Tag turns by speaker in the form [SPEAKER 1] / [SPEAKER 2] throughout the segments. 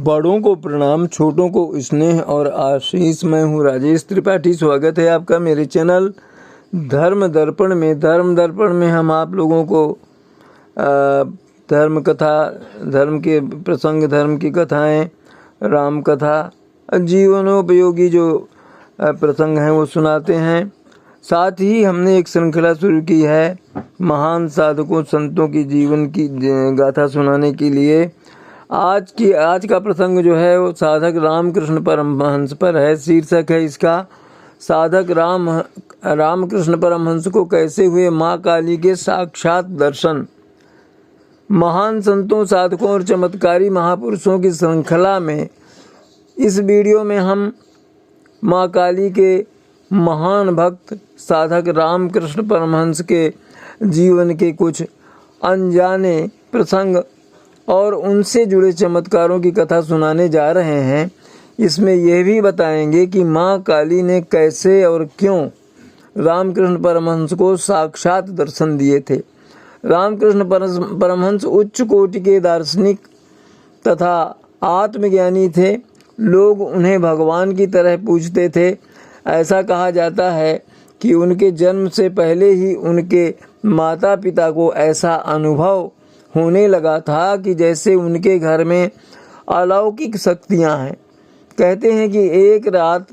[SPEAKER 1] बड़ों को प्रणाम, छोटों को स्नेह और आशीष। मैं हूँ राजेश त्रिपाठी। स्वागत है आपका मेरे चैनल धर्म दर्पण में। धर्म दर्पण में हम आप लोगों को धर्म कथा, धर्म के प्रसंग, धर्म की कथाएं, राम कथा, जीवनोपयोगी जो प्रसंग हैं वो सुनाते हैं। साथ ही हमने एक श्रृंखला शुरू की है महान साधकों संतों की जीवन की गाथा सुनाने के लिए। आज का प्रसंग जो है वो साधक रामकृष्ण परमहंस पर है। शीर्षक है इसका साधक रामकृष्ण परमहंस को कैसे हुए माँ काली के साक्षात दर्शन। महान संतों, साधकों और चमत्कारी महापुरुषों की श्रृंखला में इस वीडियो में हम माँ काली के महान भक्त साधक रामकृष्ण परमहंस के जीवन के कुछ अनजाने प्रसंग और उनसे जुड़े चमत्कारों की कथा सुनाने जा रहे हैं। इसमें यह भी बताएंगे कि माँ काली ने कैसे और क्यों रामकृष्ण परमहंस को साक्षात दर्शन दिए थे। रामकृष्ण परमहंस उच्च कोटि के दार्शनिक तथा आत्मज्ञानी थे। लोग उन्हें भगवान की तरह पूजते थे। ऐसा कहा जाता है कि उनके जन्म से पहले ही उनके माता पिता को ऐसा अनुभव होने लगा था कि जैसे उनके घर में अलौकिक शक्तियां हैं। कहते हैं कि एक रात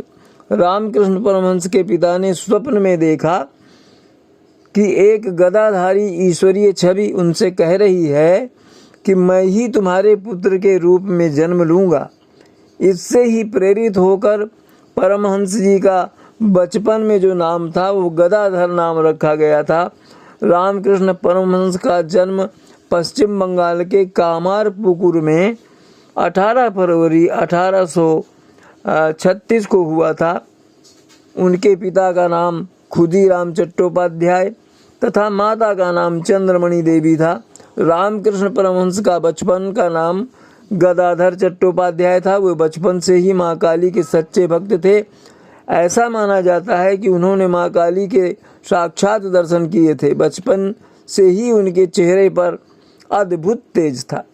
[SPEAKER 1] रामकृष्ण परमहंस के पिता ने स्वप्न में देखा कि एक गदाधारी ईश्वरीय छवि उनसे कह रही है कि मैं ही तुम्हारे पुत्र के रूप में जन्म लूँगा। इससे ही प्रेरित होकर परमहंस जी का बचपन में जो नाम था वो गदाधर नाम रखा गया था। रामकृष्ण परमहंस का जन्म पश्चिम बंगाल के कामारपुकुर में 18 फरवरी 1836 को हुआ था। उनके पिता का नाम खुदीराम चट्टोपाध्याय तथा माता का नाम चंद्रमणि देवी था। रामकृष्ण परमहंस का बचपन का नाम गदाधर चट्टोपाध्याय था। वे बचपन से ही माँ काली के सच्चे भक्त थे। ऐसा माना जाता है कि उन्होंने माँ काली के साक्षात दर्शन किए थे। बचपन से ही उनके चेहरे पर अद्भुत तेज था।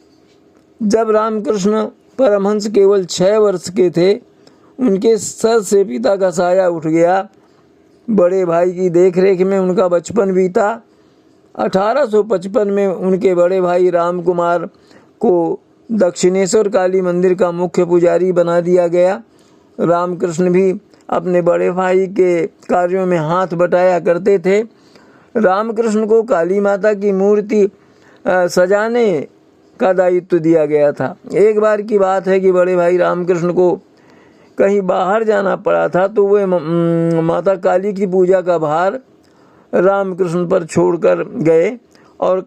[SPEAKER 1] जब रामकृष्ण परमहंस केवल 6 वर्ष के थे, उनके सर से पिता का साया उठ गया। बड़े भाई की देखरेख में उनका बचपन बीता। 1855 में उनके बड़े भाई राम कुमार को दक्षिणेश्वर काली मंदिर का मुख्य पुजारी बना दिया गया। रामकृष्ण भी अपने बड़े भाई के कार्यों में हाथ बटाया करते थे। रामकृष्ण को काली माता की मूर्ति सजाने का दायित्व दिया गया था। एक बार की बात है कि बड़े भाई रामकृष्ण को कहीं बाहर जाना पड़ा था, तो वे माता काली की पूजा का भार रामकृष्ण पर छोड़कर गए और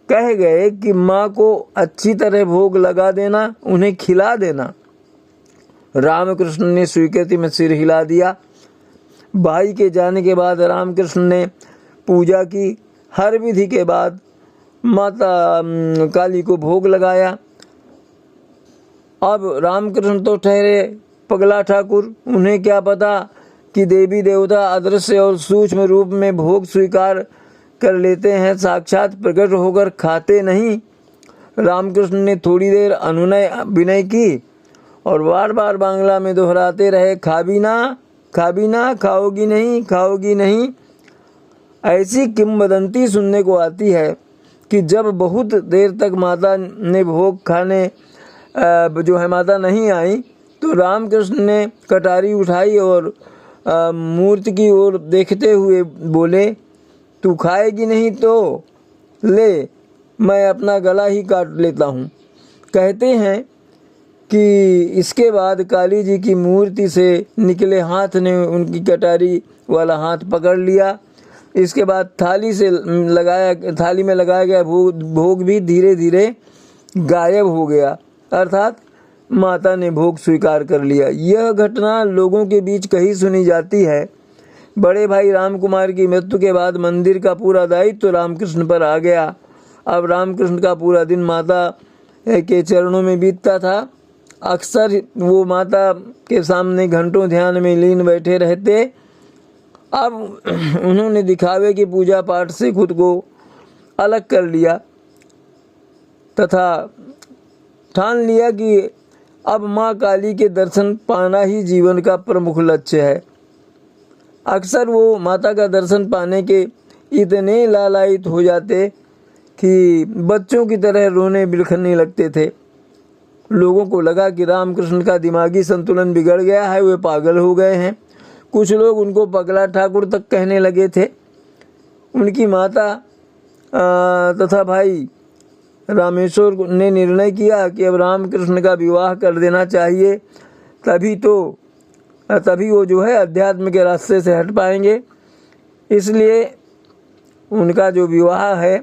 [SPEAKER 1] कह गए कि माँ को अच्छी तरह भोग लगा देना, उन्हें खिला देना। रामकृष्ण ने स्वीकृति में सिर हिला दिया। भाई के जाने के बाद रामकृष्ण ने पूजा की। हर विधि के बाद माता काली को भोग लगाया। अब रामकृष्ण तो ठहरे पगला ठाकुर। उन्हें क्या पता कि देवी देवता अदृश्य और सूक्ष्म रूप में भोग स्वीकार कर लेते हैं, साक्षात प्रकट होकर खाते नहीं। रामकृष्ण ने थोड़ी देर अनुनय विनय की और बार बार बांग्ला में दोहराते रहे, खाबीना खाबीना, खाओगी नहीं, खाओगी नहीं। ऐसी किंवदंती सुनने को आती है कि जब बहुत देर तक माता ने भोग खाने जो है माता नहीं आई, तो रामकृष्ण ने कटारी उठाई और मूर्ति की ओर देखते हुए बोले, तू खाएगी नहीं तो ले, मैं अपना गला ही काट लेता हूँ। कहते हैं कि इसके बाद काली जी की मूर्ति से निकले हाथ ने उनकी कटारी वाला हाथ पकड़ लिया। इसके बाद थाली में लगाया गया भोग भी धीरे धीरे गायब हो गया, अर्थात माता ने भोग स्वीकार कर लिया। यह घटना लोगों के बीच कहीं सुनी जाती है। बड़े भाई राम कुमार की मृत्यु के बाद मंदिर का पूरा दायित्व तो रामकृष्ण पर आ गया। अब रामकृष्ण का पूरा दिन माता के चरणों में बीतता था। अक्सर वो माता के सामने घंटों ध्यान में लीन बैठे रहते। अब उन्होंने दिखावे की पूजा पाठ से खुद को अलग कर लिया तथा ठान लिया कि अब माँ काली के दर्शन पाना ही जीवन का प्रमुख लक्ष्य है। अक्सर वो माता का दर्शन पाने के इतने लालायित हो जाते कि बच्चों की तरह रोने बिलखने लगते थे। लोगों को लगा कि रामकृष्ण का दिमागी संतुलन बिगड़ गया है, वे पागल हो गए हैं। कुछ लोग उनको पगला ठाकुर तक कहने लगे थे। उनकी माता तथा भाई रामेश्वर ने निर्णय किया कि अब रामकृष्ण का विवाह कर देना चाहिए, तभी वो जो है अध्यात्म के रास्ते से हट पाएंगे। इसलिए उनका जो विवाह है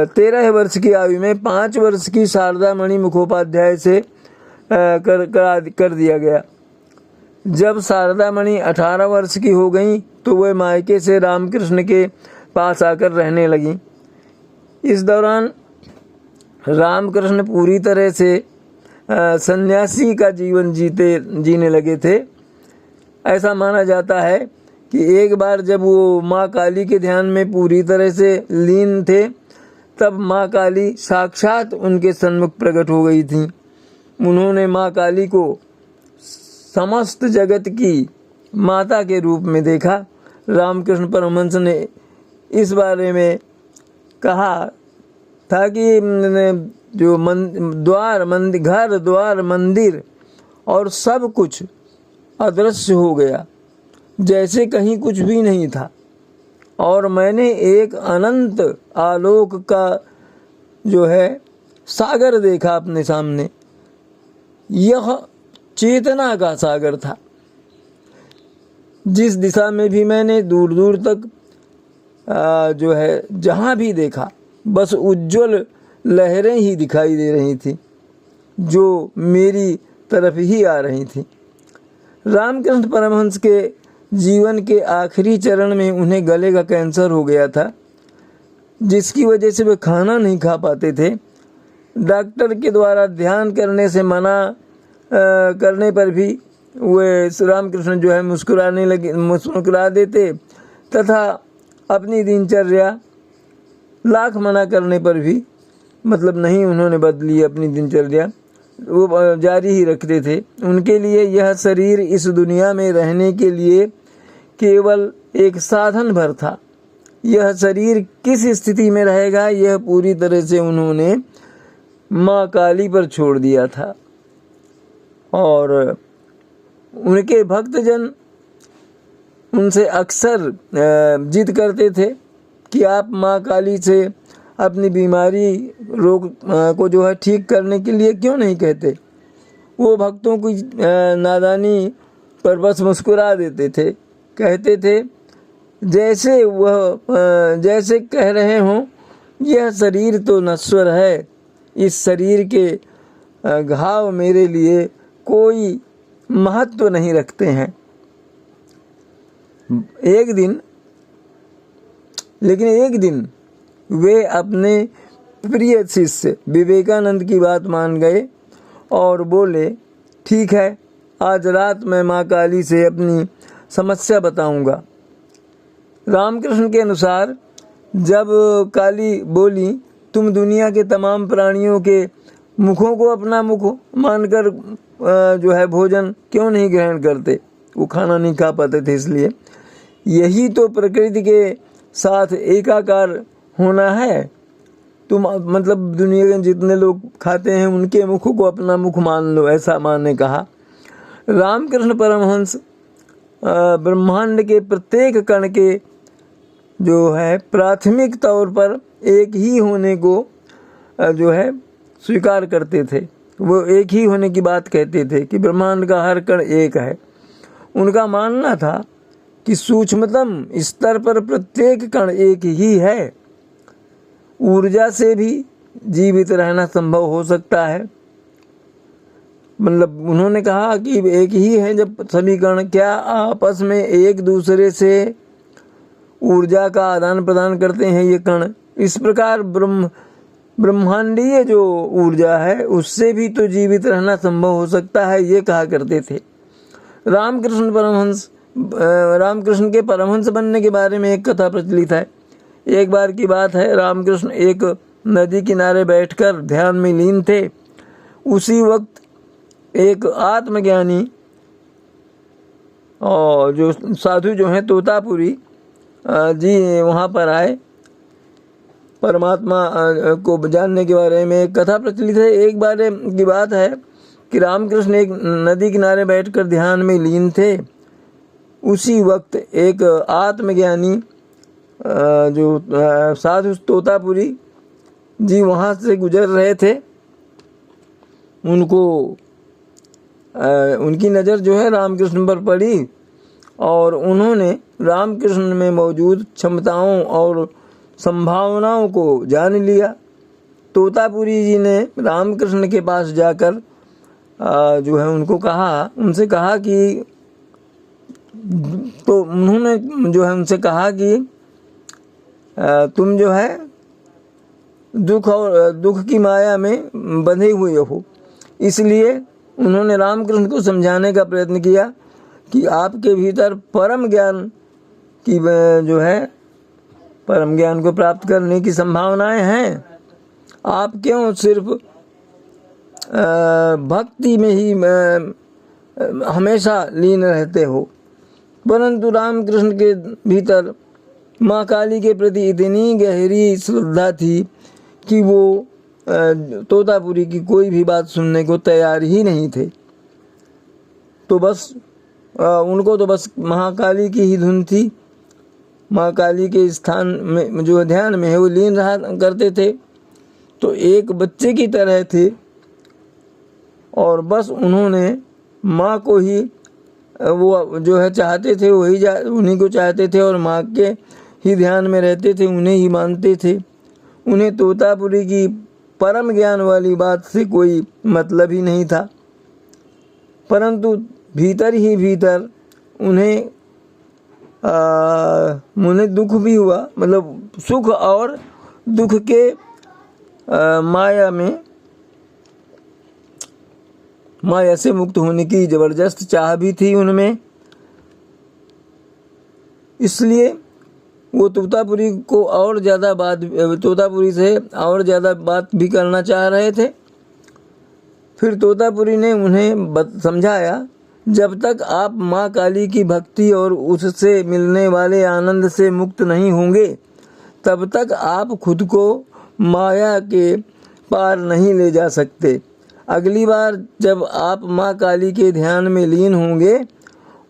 [SPEAKER 1] 13 वर्ष की आयु में 5 वर्ष की शारदा मणि मुखोपाध्याय से कर दिया गया। जब शारदा मणि 18 वर्ष की हो गई तो वह मायके से रामकृष्ण के पास आकर रहने लगी। इस दौरान रामकृष्ण पूरी तरह से सन्यासी का जीवन जीने लगे थे। ऐसा माना जाता है कि एक बार जब वो माँ काली के ध्यान में पूरी तरह से लीन थे, तब माँ काली साक्षात उनके सन्मुख प्रकट हो गई थी। उन्होंने माँ काली को समस्त जगत की माता के रूप में देखा। रामकृष्ण परमहंस ने इस बारे में कहा था कि जो घर द्वार मंदिर और सब कुछ अदृश्य हो गया, जैसे कहीं कुछ भी नहीं था, और मैंने एक अनंत आलोक का जो है सागर देखा अपने सामने। यह चेतना का सागर था। जिस दिशा में भी मैंने दूर दूर तक जो है जहाँ भी देखा, बस उज्ज्वल लहरें ही दिखाई दे रही थी जो मेरी तरफ ही आ रही थी। रामकृष्ण परमहंस के जीवन के आखिरी चरण में उन्हें गले का कैंसर हो गया था, जिसकी वजह से वे खाना नहीं खा पाते थे। डॉक्टर के द्वारा ध्यान करने से मना करने पर भी वे रामकृष्ण जो है मुस्कुरा देते तथा अपनी दिनचर्या लाख मना करने पर भी नहीं उन्होंने बदली अपनी दिनचर्या, वो जारी ही रखते थे। उनके लिए यह शरीर इस दुनिया में रहने के लिए केवल एक साधन भर था। यह शरीर किस स्थिति में रहेगा, यह पूरी तरह से उन्होंने माँ काली पर छोड़ दिया था। और उनके भक्तजन उनसे अक्सर जिद करते थे कि आप माँ काली से अपनी बीमारी रोग को जो है ठीक करने के लिए क्यों नहीं कहते। वो भक्तों की नादानी पर बस मुस्कुरा देते थे, कहते थे जैसे कह रहे हों, यह शरीर तो नश्वर है, इस शरीर के घाव मेरे लिए कोई महत्व नहीं रखते हैं। एक दिन वे अपने प्रिय शिष्य विवेकानंद की बात मान गए और बोले, ठीक है, आज रात मैं माँ काली से अपनी समस्या बताऊंगा। रामकृष्ण के अनुसार जब काली बोली, तुम दुनिया के तमाम प्राणियों के मुखों को अपना मुख मानकर जो है भोजन क्यों नहीं ग्रहण करते, वो खाना नहीं खा पाते थे, इसलिए यही तो प्रकृति के साथ एकाकार होना है। तुम दुनिया के जितने लोग खाते हैं उनके मुख को अपना मुख मान लो, ऐसा माँ ने कहा। रामकृष्ण परमहंस ब्रह्मांड के प्रत्येक कण के जो है प्राथमिक तौर पर एक ही होने को जो है स्वीकार करते थे। वो एक ही होने की बात कहते थे कि ब्रह्मांड का हर कण एक है। उनका मानना था कि सूक्ष्मतम स्तर पर प्रत्येक कण एक ही है। ऊर्जा से भी जीवित रहना संभव हो सकता है। उन्होंने कहा कि एक ही है जब सभी कण क्या आपस में एक दूसरे से ऊर्जा का आदान प्रदान करते हैं ये कण। इस प्रकार ब्रह्मांडीय जो ऊर्जा है उससे भी तो जीवित रहना संभव हो सकता है, ये कहा करते थे। रामकृष्ण के परमहंस बनने के बारे में एक कथा प्रचलित है। एक बार की बात है, रामकृष्ण एक नदी किनारे बैठकर ध्यान में लीन थे। उसी वक्त एक आत्मज्ञानी और जो साधु जो हैं तोतापुरी जी वहाँ पर आए। परमात्मा को जानने के बारे में एक कथा प्रचलित है। एक बार की बात है कि रामकृष्ण एक नदी किनारे बैठकर ध्यान में लीन थे। उसी वक्त एक आत्मज्ञानी जो साधु तोतापुरी जी वहाँ से गुजर रहे थे। उनकी नज़र जो है रामकृष्ण पर पड़ी और उन्होंने रामकृष्ण में मौजूद क्षमताओं और संभावनाओं को जान लिया। तोतापुरी जी ने रामकृष्ण के पास जाकर जो है उनसे कहा कि तो उन्होंने जो है उनसे कहा कि तुम जो है दुख की माया में बंधे हुए हो। इसलिए उन्होंने रामकृष्ण को समझाने का प्रयत्न किया कि आपके भीतर परम ज्ञान की जो है परम ज्ञान को प्राप्त करने की संभावनाएं हैं। आप क्यों सिर्फ भक्ति में ही हमेशा लीन रहते हो। परंतु रामकृष्ण के भीतर माँ काली के प्रति इतनी गहरी श्रद्धा थी कि वो तोतापुरी की कोई भी बात सुनने को तैयार ही नहीं थे। तो बस उनको तो बस महाकाली की ही धुन थी। माँ काली के स्थान में जो ध्यान में है वो लीन रहा करते थे। तो एक बच्चे की तरह थे और बस उन्होंने माँ को ही वो जो है चाहते थे, उन्हीं को चाहते थे और माँ के ही ध्यान में रहते थे, उन्हें ही मानते थे। उन्हें तोतापुरी की परम ज्ञान वाली बात से कोई मतलब ही नहीं था। परंतु भीतर ही भीतर उन्हें दुख भी हुआ, मतलब सुख और दुख के माया से मुक्त होने की जबरदस्त चाह भी थी उनमें। इसलिए वो तोतापुरी से और ज़्यादा बात भी करना चाह रहे थे। फिर तोतापुरी ने उन्हें समझाया, जब तक आप माँ काली की भक्ति और उससे मिलने वाले आनंद से मुक्त नहीं होंगे तब तक आप खुद को माया के पार नहीं ले जा सकते। अगली बार जब आप माँ काली के ध्यान में लीन होंगे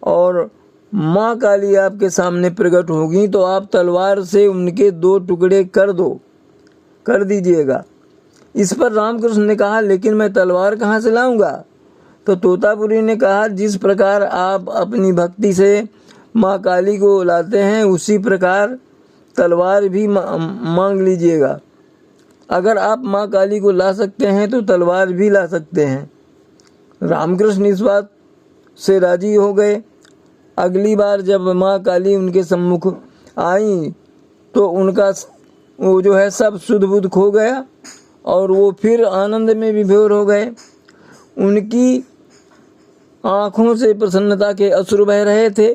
[SPEAKER 1] और माँ काली आपके सामने प्रकट होगी तो आप तलवार से उनके 2 टुकड़े कर दीजिएगा। इस पर रामकृष्ण ने कहा, लेकिन मैं तलवार कहाँ से लाऊंगा। तो तोतापुरी ने कहा, जिस प्रकार आप अपनी भक्ति से माँ काली को लाते हैं उसी प्रकार तलवार भी मांग लीजिएगा। अगर आप माँ काली को ला सकते हैं तो तलवार भी ला सकते हैं। रामकृष्ण इस बात से राजी हो गए। अगली बार जब माँ काली उनके सम्मुख आई तो उनका वो जो है सब सुध बुध खो गया और वो फिर आनंद में विभोर हो गए। उनकी आँखों से प्रसन्नता के अश्रु बह रहे थे।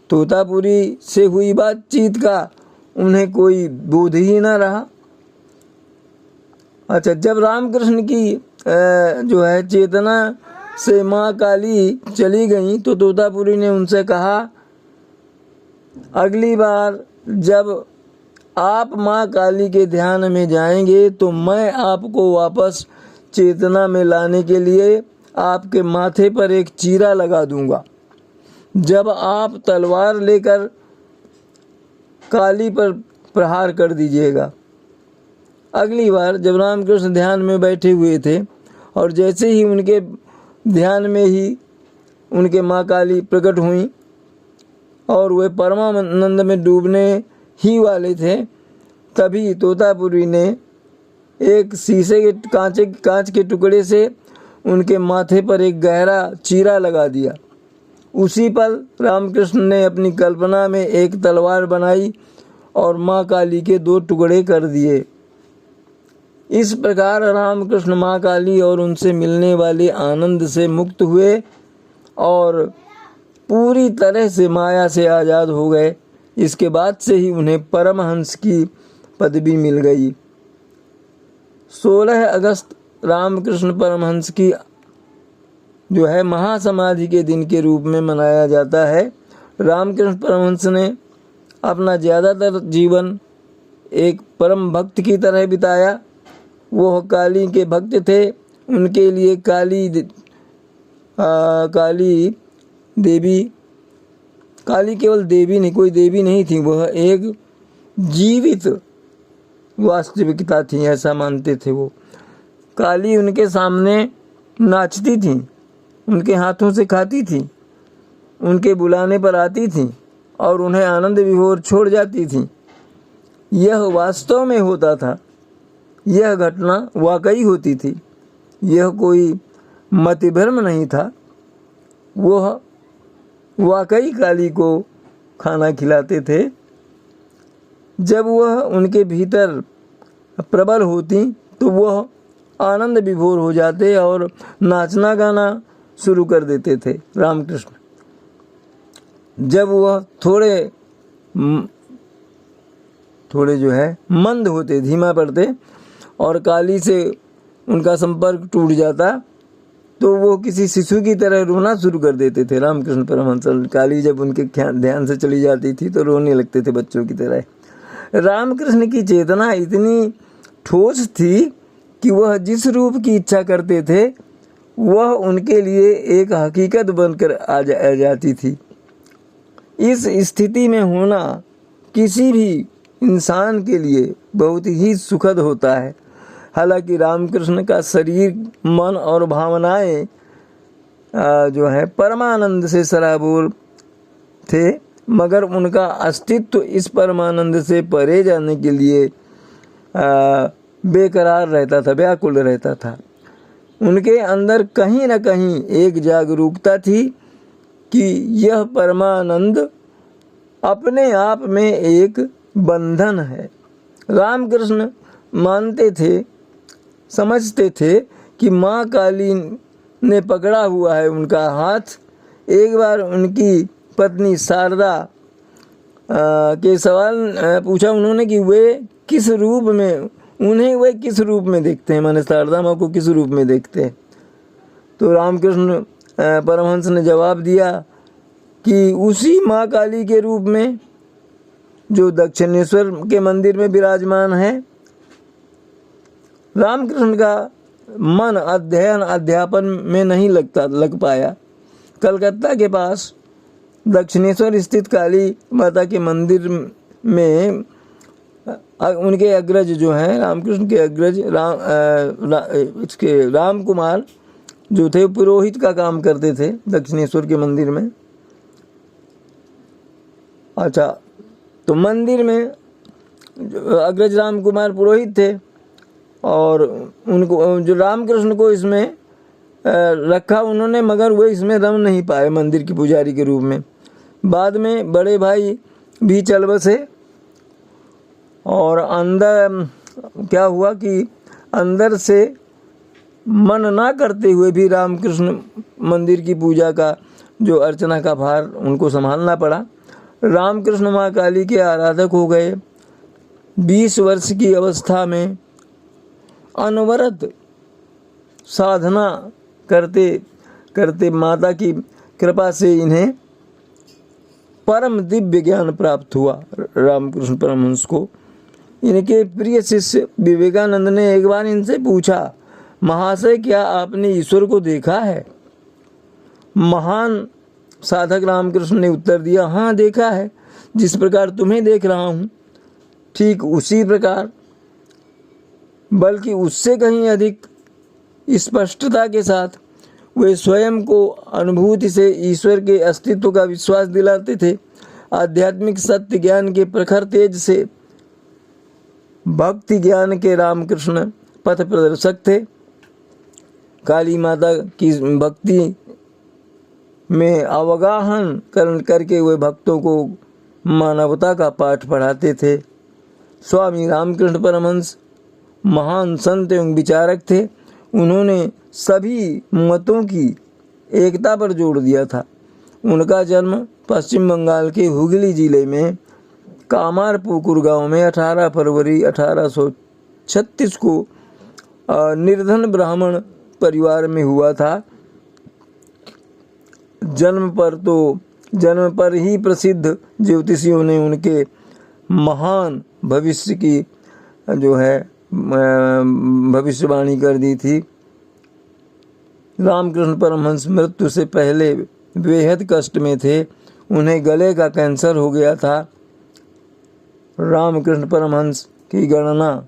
[SPEAKER 1] तोतापुरी से हुई बातचीत का उन्हें कोई बोध ही न रहा। अच्छा, जब रामकृष्ण की जो है चेतना से माँ काली चली गई तो तोतापुरी ने उनसे कहा, अगली बार जब आप माँ काली के ध्यान में जाएंगे तो मैं आपको वापस चेतना में लाने के लिए आपके माथे पर एक चीरा लगा दूंगा। जब आप तलवार लेकर काली पर प्रहार कर दीजिएगा। अगली बार जब रामकृष्ण ध्यान में बैठे हुए थे और जैसे ही उनके ध्यान में ही उनके माँ काली प्रकट हुई और वे परमानंद में डूबने ही वाले थे, तभी तोतापुरी ने एक शीशे के कांच के टुकड़े से उनके माथे पर एक गहरा चीरा लगा दिया। उसी पल रामकृष्ण ने अपनी कल्पना में एक तलवार बनाई और माँ काली के 2 टुकड़े कर दिए। इस प्रकार रामकृष्ण माँ काली और उनसे मिलने वाले आनंद से मुक्त हुए और पूरी तरह से माया से आज़ाद हो गए। इसके बाद से ही उन्हें परमहंस की पदवी मिल गई। 16 अगस्त रामकृष्ण परमहंस की जो है महासमाधि के दिन के रूप में मनाया जाता है। रामकृष्ण परमहंस ने अपना ज़्यादातर जीवन एक परम भक्त की तरह बिताया। वो काली के भक्त थे। उनके लिए काली देवी, काली केवल देवी नहीं, कोई देवी नहीं थी, वह एक जीवित वास्तविकता थी, ऐसा मानते थे वो। काली उनके सामने नाचती थी, उनके हाथों से खाती थी, उनके बुलाने पर आती थी और उन्हें आनंद विभोर छोड़ जाती थी। यह वास्तव में होता था, यह घटना वाकई होती थी, यह कोई मतिभ्रम नहीं था। वह वाकई काली को खाना खिलाते थे। जब वह उनके भीतर प्रबल होती तो वह आनंद विभोर हो जाते और नाचना गाना शुरू कर देते थे। रामकृष्ण जब वह थोड़े जो है मंद होते, धीमा पड़ते और काली से उनका संपर्क टूट जाता तो वो किसी शिशु की तरह रोना शुरू कर देते थे। रामकृष्ण परमहंस, काली जब उनके ध्यान से चली जाती थी तो रोने लगते थे बच्चों की तरह। रामकृष्ण की चेतना इतनी ठोस थी कि वह जिस रूप की इच्छा करते थे वह उनके लिए एक हकीकत बनकर आ जाती थी। इस स्थिति में होना किसी भी इंसान के लिए बहुत ही सुखद होता है। हालांकि रामकृष्ण का शरीर, मन और भावनाएं जो है परमानंद से सराबोर थे, मगर उनका अस्तित्व इस परमानंद से परे जाने के लिए बेकरार रहता था, व्याकुल रहता था। उनके अंदर कहीं न कहीं एक जागरूकता थी कि यह परमानंद अपने आप में एक बंधन है। रामकृष्ण मानते थे, समझते थे कि माँ काली ने पकड़ा हुआ है उनका हाथ। एक बार उनकी पत्नी शारदा के सवाल पूछा उन्होंने कि वे किस रूप में, उन्हें वे किस रूप में देखते हैं, माने शारदा माँ को किस रूप में देखते हैं। तो रामकृष्ण परमहंस ने जवाब दिया कि उसी माँ काली के रूप में जो दक्षिणेश्वर के मंदिर में विराजमान है। रामकृष्ण का मन अध्ययन अध्यापन में नहीं लग पाया। कलकत्ता के पास दक्षिणेश्वर स्थित काली माता के मंदिर में उनके अग्रज जो हैं, रामकृष्ण के अग्रज राम कुमार जो थे, पुरोहित का काम करते थे दक्षिणेश्वर के मंदिर में। अच्छा, तो मंदिर में अग्रज राम कुमार पुरोहित थे और उनको जो रामकृष्ण को इसमें रखा उन्होंने, मगर वो इसमें रम नहीं पाए मंदिर की पुजारी के रूप में। बाद में बड़े भाई भी चल बसे और अंदर क्या हुआ कि अंदर से मन ना करते हुए भी रामकृष्ण मंदिर की पूजा का जो अर्चना का भार उनको संभालना पड़ा। रामकृष्ण माँ काली के आराधक हो गए। 20 वर्ष की अवस्था में अनवरत साधना करते करते माता की कृपा से इन्हें परम दिव्य ज्ञान प्राप्त हुआ। रामकृष्ण परमहंस को इनके प्रिय शिष्य विवेकानंद ने एक बार इनसे पूछा, महाशय क्या आपने ईश्वर को देखा है? महान साधक रामकृष्ण ने उत्तर दिया, हाँ देखा है, जिस प्रकार तुम्हें देख रहा हूँ ठीक उसी प्रकार, बल्कि उससे कहीं अधिक स्पष्टता के साथ वे स्वयं को अनुभूति से ईश्वर के अस्तित्व का विश्वास दिलाते थे। आध्यात्मिक सत्य ज्ञान के प्रखर तेज से भक्ति ज्ञान के रामकृष्ण पथ प्रदर्शक थे। काली माता की भक्ति में अवगाहन करके वे भक्तों को मानवता का पाठ पढ़ाते थे। स्वामी रामकृष्ण परमहंस महान संत एवं विचारक थे। उन्होंने सभी मतों की एकता पर जोर दिया था। उनका जन्म पश्चिम बंगाल के हुगली जिले में कामारपुकुर गांव में 18 फरवरी 1836 को निर्धन ब्राह्मण परिवार में हुआ था। जन्म पर ही प्रसिद्ध ज्योतिषियों ने उनके महान भविष्य की जो है भविष्यवाणी कर दी थी। रामकृष्ण परमहंस मृत्यु से पहले बेहद कष्ट में थे। उन्हें गले का कैंसर हो गया था। रामकृष्ण परमहंस की गणना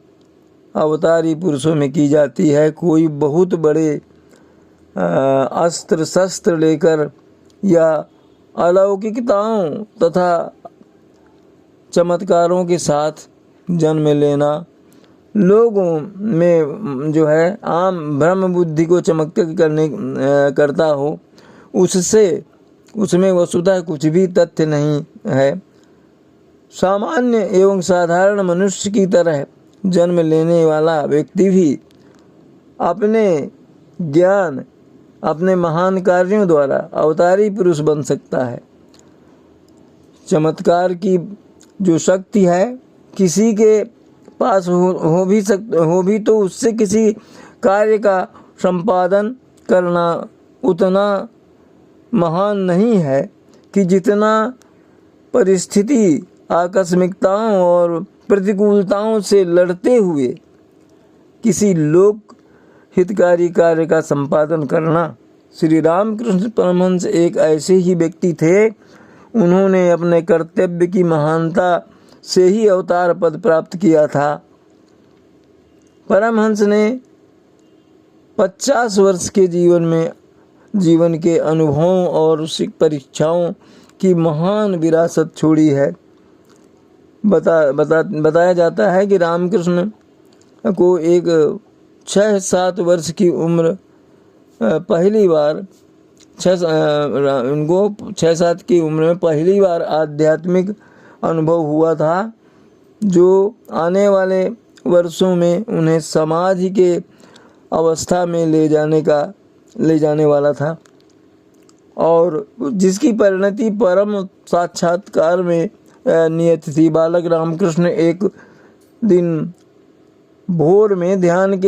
[SPEAKER 1] अवतारी पुरुषों में की जाती है। कोई बहुत बड़े अस्त्र शस्त्र लेकर या अलौकिकताओं तथा चमत्कारों के साथ जन्म लेना लोगों में जो है आम ब्रह्म बुद्धि को चमत्कृत करता हो, उसमें वस्तुतः कुछ भी तथ्य नहीं है। सामान्य एवं साधारण मनुष्य की तरह जन्म लेने वाला व्यक्ति भी अपने ज्ञान, अपने महान कार्यों द्वारा अवतारी पुरुष बन सकता है। चमत्कार की जो शक्ति है किसी के पास हो भी तो उससे किसी कार्य का संपादन करना उतना महान नहीं है कि जितना परिस्थिति, आकस्मिकताओं और प्रतिकूलताओं से लड़ते हुए किसी लोक हितकारी कार्य का संपादन करना। श्री रामकृष्ण परमहंस एक ऐसे ही व्यक्ति थे। उन्होंने अपने कर्तव्य की महानता से ही अवतार पद प्राप्त किया था। परमहंस ने 50 वर्ष के जीवन के अनुभवों और परीक्षाओं की महान विरासत छोड़ी है। बताया जाता है कि रामकृष्ण को एक 6-7 वर्ष की उम्र पहली बार 6-7 की उम्र में पहली बार आध्यात्मिक अनुभव हुआ था, जो आने वाले वर्षों में उन्हें समाधि के अवस्था में ले जाने वाला था और जिसकी परिणति परम साक्षात्कार में नियत थी। बालक रामकृष्ण एक दिन भोर में धान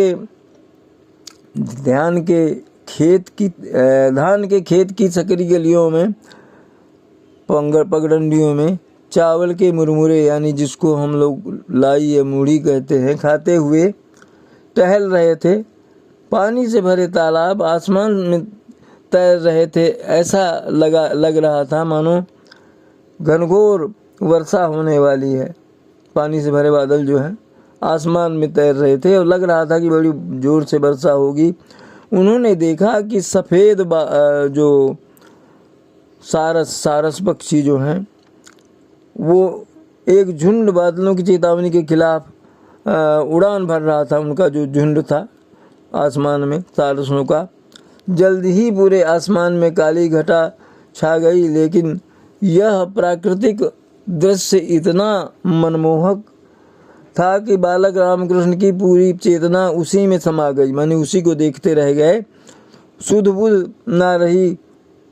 [SPEAKER 1] के खेत की सकरी गलियों में पगडंडियों में चावल के मुरमुरे यानी जिसको हम लोग लाई या मूढ़ी कहते हैं खाते हुए टहल रहे थे। पानी से भरे तालाब आसमान में तैर रहे थे। ऐसा लग रहा था मानो घनघोर वर्षा होने वाली है। पानी से भरे बादल जो हैं आसमान में तैर रहे थे और लग रहा था कि बड़ी जोर से वर्षा होगी। उन्होंने देखा कि सफ़ेद जो सारस पक्षी जो हैं वो एक झुंड बादलों की चेतावनी के खिलाफ उड़ान भर रहा था। उनका जो झुंड था आसमान में सारसों का, जल्द ही पूरे आसमान में काली घटा छा गई। लेकिन यह प्राकृतिक दृश्य इतना मनमोहक था कि बालक रामकृष्ण की पूरी चेतना उसी में समा गई, माने उसी को देखते रह गए। सुध बुध ना रही।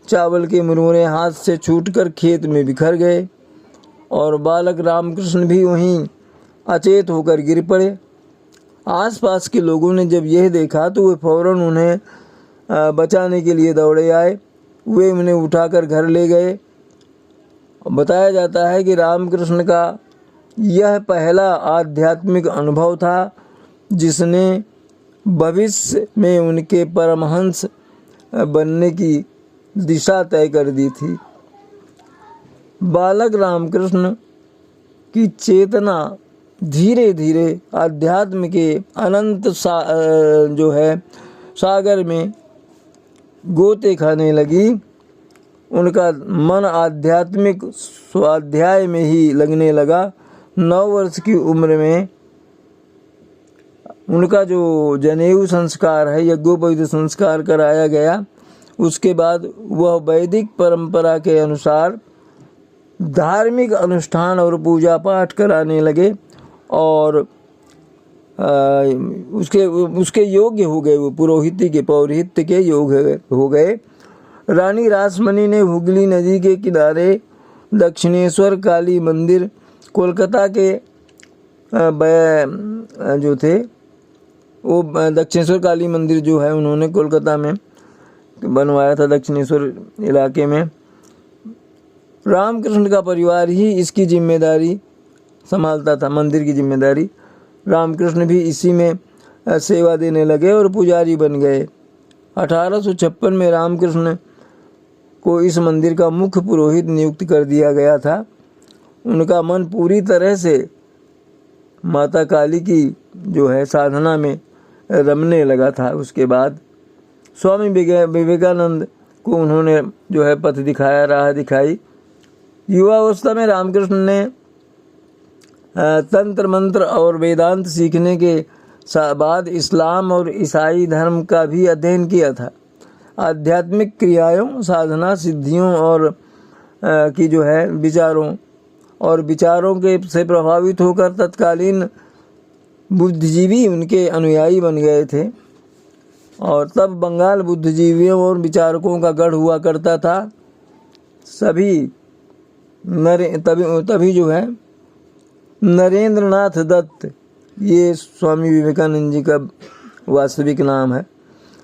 [SPEAKER 1] चावल के मुरमुरे हाथ से छूटकर खेत में बिखर गए और बालक रामकृष्ण भी वहीं अचेत होकर गिर पड़े। आसपास के लोगों ने जब यह देखा तो वे फौरन उन्हें बचाने के लिए दौड़े आए। वे उन्हें उठाकर घर ले गए। बताया जाता है कि रामकृष्ण का यह पहला आध्यात्मिक अनुभव था जिसने भविष्य में उनके परमहंस बनने की दिशा तय कर दी थी। बालक रामकृष्ण की चेतना धीरे धीरे आध्यात्म के अनंत जो है सागर में गोते खाने लगी। उनका मन आध्यात्मिक स्वाध्याय में ही लगने लगा। 9 वर्ष की उम्र में उनका जो जनेऊ संस्कार है, यज्ञोपवीत संस्कार कराया गया। उसके बाद वह वैदिक परंपरा के अनुसार धार्मिक अनुष्ठान और पूजा पाठ कराने लगे और उसके योग्य हो गए। वो पौरोहित्य के योग्य हो गए। रानी रासमणी ने हुगली नदी के किनारे दक्षिणेश्वर काली मंदिर कोलकाता के जो थे वो दक्षिणेश्वर काली मंदिर जो है उन्होंने कोलकाता में बनवाया था दक्षिणेश्वर इलाके में। रामकृष्ण का परिवार ही इसकी जिम्मेदारी संभालता था, मंदिर की जिम्मेदारी। रामकृष्ण भी इसी में सेवा देने लगे और पुजारी बन गए। 1856 में रामकृष्ण को इस मंदिर का मुख्य पुरोहित नियुक्त कर दिया गया था। उनका मन पूरी तरह से माता काली की जो है साधना में रमने लगा था। उसके बाद स्वामी विवेकानंद को उन्होंने जो है पथ दिखाया, राह दिखाई। युवावस्था में रामकृष्ण ने तंत्र मंत्र और वेदांत सीखने के बाद इस्लाम और ईसाई धर्म का भी अध्ययन किया था। आध्यात्मिक क्रियाओं, साधना, सिद्धियों और की जो है विचारों के से प्रभावित होकर तत्कालीन बुद्धिजीवी उनके अनुयायी बन गए थे। और तब बंगाल बुद्धिजीवियों और विचारकों का गढ़ हुआ करता था। तभी जो है नरेंद्रनाथ दत्त, ये स्वामी विवेकानंद जी का वास्तविक नाम है।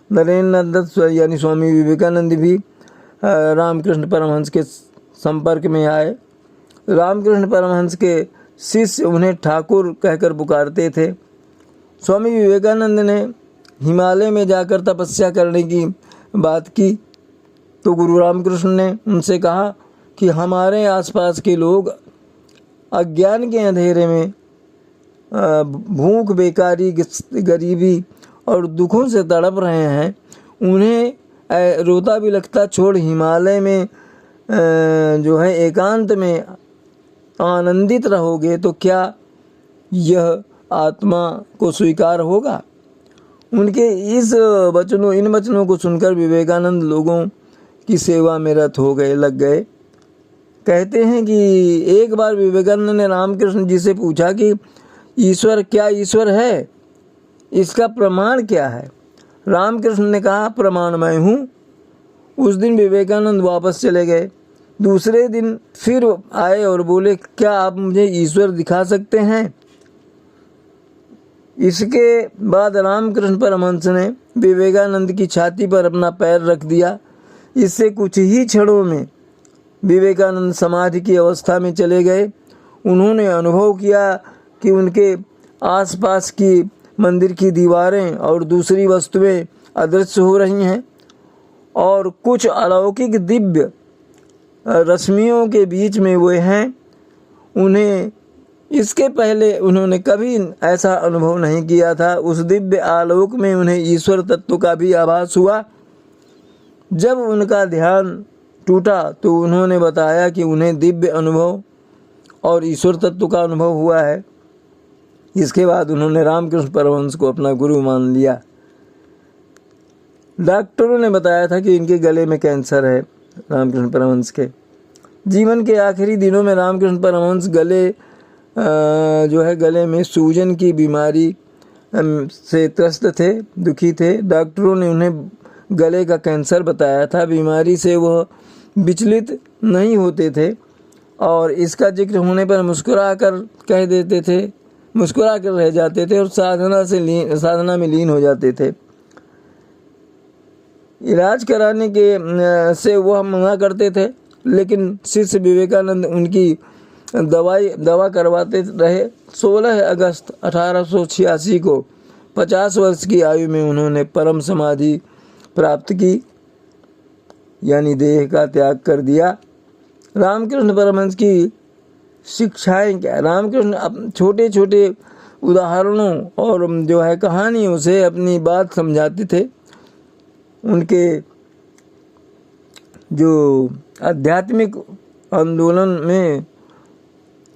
[SPEAKER 1] नरेंद्रनाथ दत्त यानी स्वामी विवेकानंद भी रामकृष्ण परमहंस के संपर्क में आए। रामकृष्ण परमहंस के शिष्य उन्हें ठाकुर कहकर पुकारते थे। स्वामी विवेकानंद ने हिमालय में जाकर तपस्या करने की बात की तो गुरु रामकृष्ण ने उनसे कहा कि हमारे आसपास के लोग अज्ञान के अंधेरे में भूख, बेकारी, गरीबी और दुखों से तड़प रहे हैं। उन्हें रोता भी लगता छोड़ हिमालय में जो है एकांत में आनंदित रहोगे तो क्या यह आत्मा को स्वीकार होगा? उनके इन वचनों को सुनकर विवेकानंद लोगों की सेवा में रत हो गए, लग गए। कहते हैं कि एक बार विवेकानंद ने रामकृष्ण जी से पूछा कि क्या ईश्वर है? इसका प्रमाण क्या है? रामकृष्ण ने कहा, प्रमाण मैं हूँ। उस दिन विवेकानंद वापस चले गए। दूसरे दिन फिर आए और बोले, क्या आप मुझे ईश्वर दिखा सकते हैं? इसके बाद रामकृष्ण परमहंस ने विवेकानंद की छाती पर अपना पैर रख दिया। इससे कुछ ही क्षणों में विवेकानंद समाधि की अवस्था में चले गए। उन्होंने अनुभव किया कि उनके आसपास की मंदिर की दीवारें और दूसरी वस्तुएं अदृश्य हो रही हैं और कुछ अलौकिक दिव्य रश्मियों के बीच में वे हैं। इसके पहले उन्होंने कभी ऐसा अनुभव नहीं किया था। उस दिव्य आलोक में उन्हें ईश्वर तत्व का भी आभास हुआ। जब उनका ध्यान टूटा तो उन्होंने बताया कि उन्हें दिव्य अनुभव और ईश्वर तत्व का अनुभव हुआ है। इसके बाद उन्होंने रामकृष्ण परमहंस को अपना गुरु मान लिया। डॉक्टरों ने बताया था कि इनके गले में कैंसर है। रामकृष्ण परमहंस के जीवन के आखिरी दिनों में रामकृष्ण परमहंस गले में सूजन की बीमारी से त्रस्त थे, दुखी थे। डॉक्टरों ने उन्हें गले का कैंसर बताया था। बीमारी से वह विचलित नहीं होते थे और इसका जिक्र होने पर मुस्कुरा कर रह जाते थे और साधना में लीन हो जाते थे। इलाज कराने से वह मना करते थे, लेकिन शिष्य विवेकानंद उनकी दवा करवाते रहे। 16 अगस्त 1886 को 50 वर्ष की आयु में उन्होंने परम समाधि प्राप्त की, यानी देह का त्याग कर दिया। रामकृष्ण परमहंस की शिक्षाएं क्या? रामकृष्ण छोटे छोटे उदाहरणों और जो है कहानियों से अपनी बात समझाते थे। उनके जो आध्यात्मिक आंदोलन में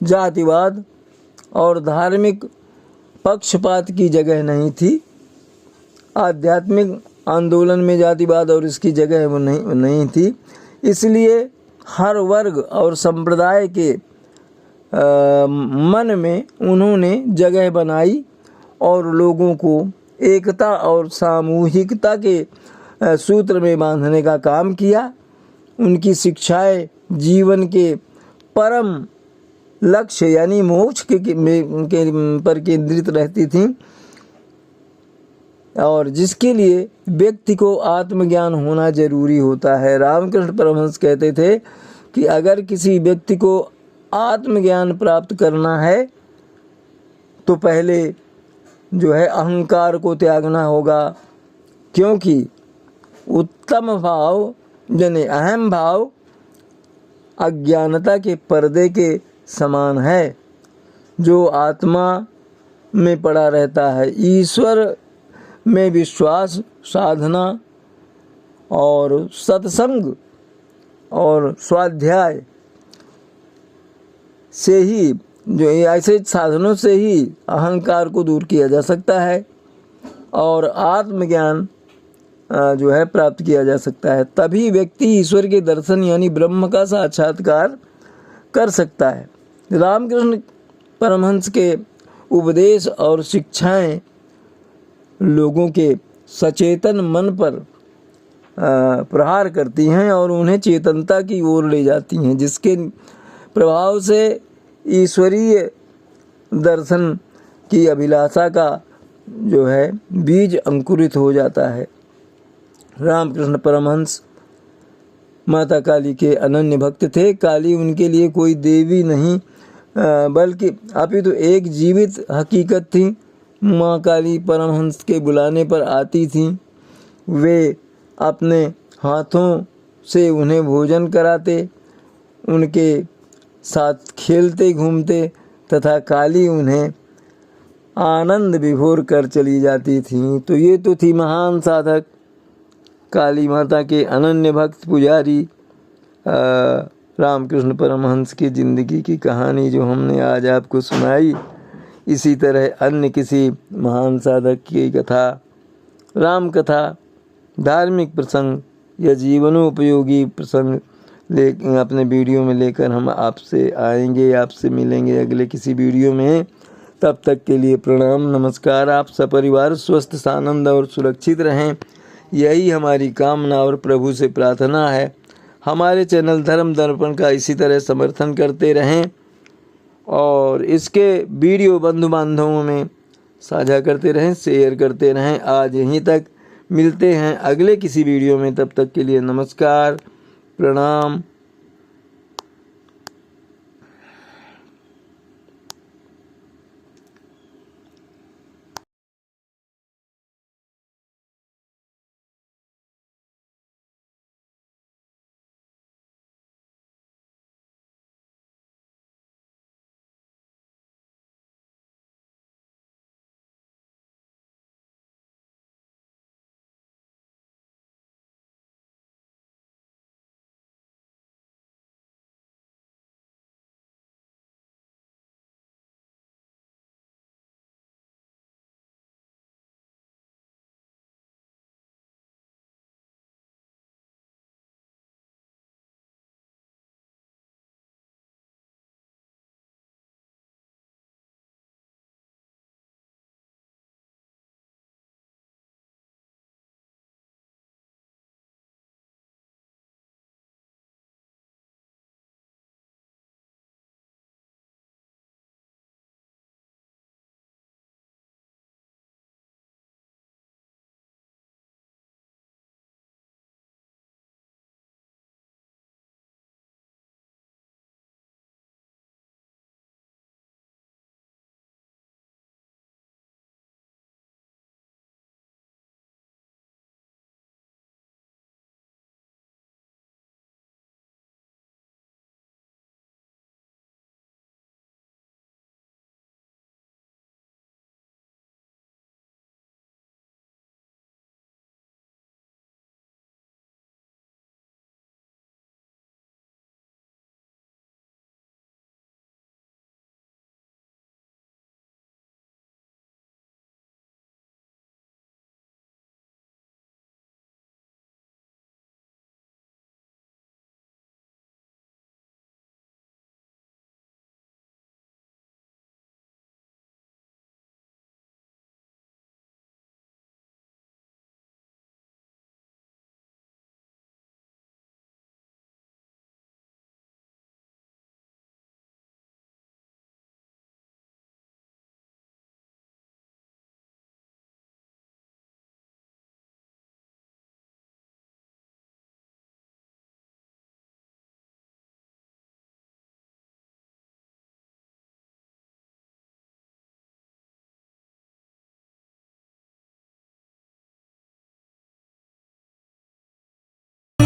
[SPEAKER 1] जातिवाद और धार्मिक पक्षपात की जगह नहीं थी। आध्यात्मिक आंदोलन में जातिवाद और इसकी जगह वो नहीं थी। इसलिए हर वर्ग और संप्रदाय के मन में उन्होंने जगह बनाई और लोगों को एकता और सामूहिकता के सूत्र में बांधने का काम किया। उनकी शिक्षाएं जीवन के परम लक्ष्य यानी मोक्ष के पर केंद्रित रहती थीं। और जिसके लिए व्यक्ति को आत्मज्ञान होना जरूरी होता है। रामकृष्ण परमहंस कहते थे कि अगर किसी व्यक्ति को आत्मज्ञान प्राप्त करना है तो पहले जो है अहंकार को त्यागना होगा, क्योंकि उत्तम भाव यानी अहम भाव अज्ञानता के पर्दे के समान है जो आत्मा में पड़ा रहता है। ईश्वर में विश्वास, साधना और सत्संग और स्वाध्याय से ही, जो ऐसे साधनों से ही अहंकार को दूर किया जा सकता है और आत्मज्ञान जो है प्राप्त किया जा सकता है। तभी व्यक्ति ईश्वर के दर्शन यानी ब्रह्म का साक्षात्कार कर सकता है। रामकृष्ण परमहंस के उपदेश और शिक्षाएं लोगों के सचेतन मन पर प्रहार करती हैं और उन्हें चेतनता की ओर ले जाती हैं, जिसके प्रभाव से ईश्वरीय दर्शन की अभिलाषा का जो है बीज अंकुरित हो जाता है। रामकृष्ण परमहंस माता काली के अनन्य भक्त थे। काली उनके लिए कोई देवी नहीं बल्कि अपितु एक जीवित हकीकत थी। माँ काली परमहंस के बुलाने पर आती थीं। वे अपने हाथों से उन्हें भोजन कराते, उनके साथ खेलते घूमते तथा काली उन्हें आनंद विभोर कर चली जाती थीं। तो ये तो थी महान साधक काली माता के अनन्य भक्त पुजारी रामकृष्ण परमहंस की ज़िंदगी की कहानी जो हमने आज आपको सुनाई। इसी तरह अन्य किसी महान साधक की कथा, राम कथा, धार्मिक प्रसंग या जीवनोपयोगी प्रसंग अपने वीडियो में लेकर हम आपसे आएंगे, आपसे मिलेंगे अगले किसी वीडियो में। तब तक के लिए प्रणाम, नमस्कार। आप सपरिवार स्वस्थ, सानंद और सुरक्षित रहें, यही हमारी कामना और प्रभु से प्रार्थना है। हमारे चैनल धर्म दर्पण का इसी तरह समर्थन करते रहें और इसके वीडियो बंधु बांधवों में साझा करते रहें, शेयर करते रहें। आज यहीं तक, मिलते हैं अगले किसी वीडियो में। तब तक के लिए नमस्कार, प्रणाम।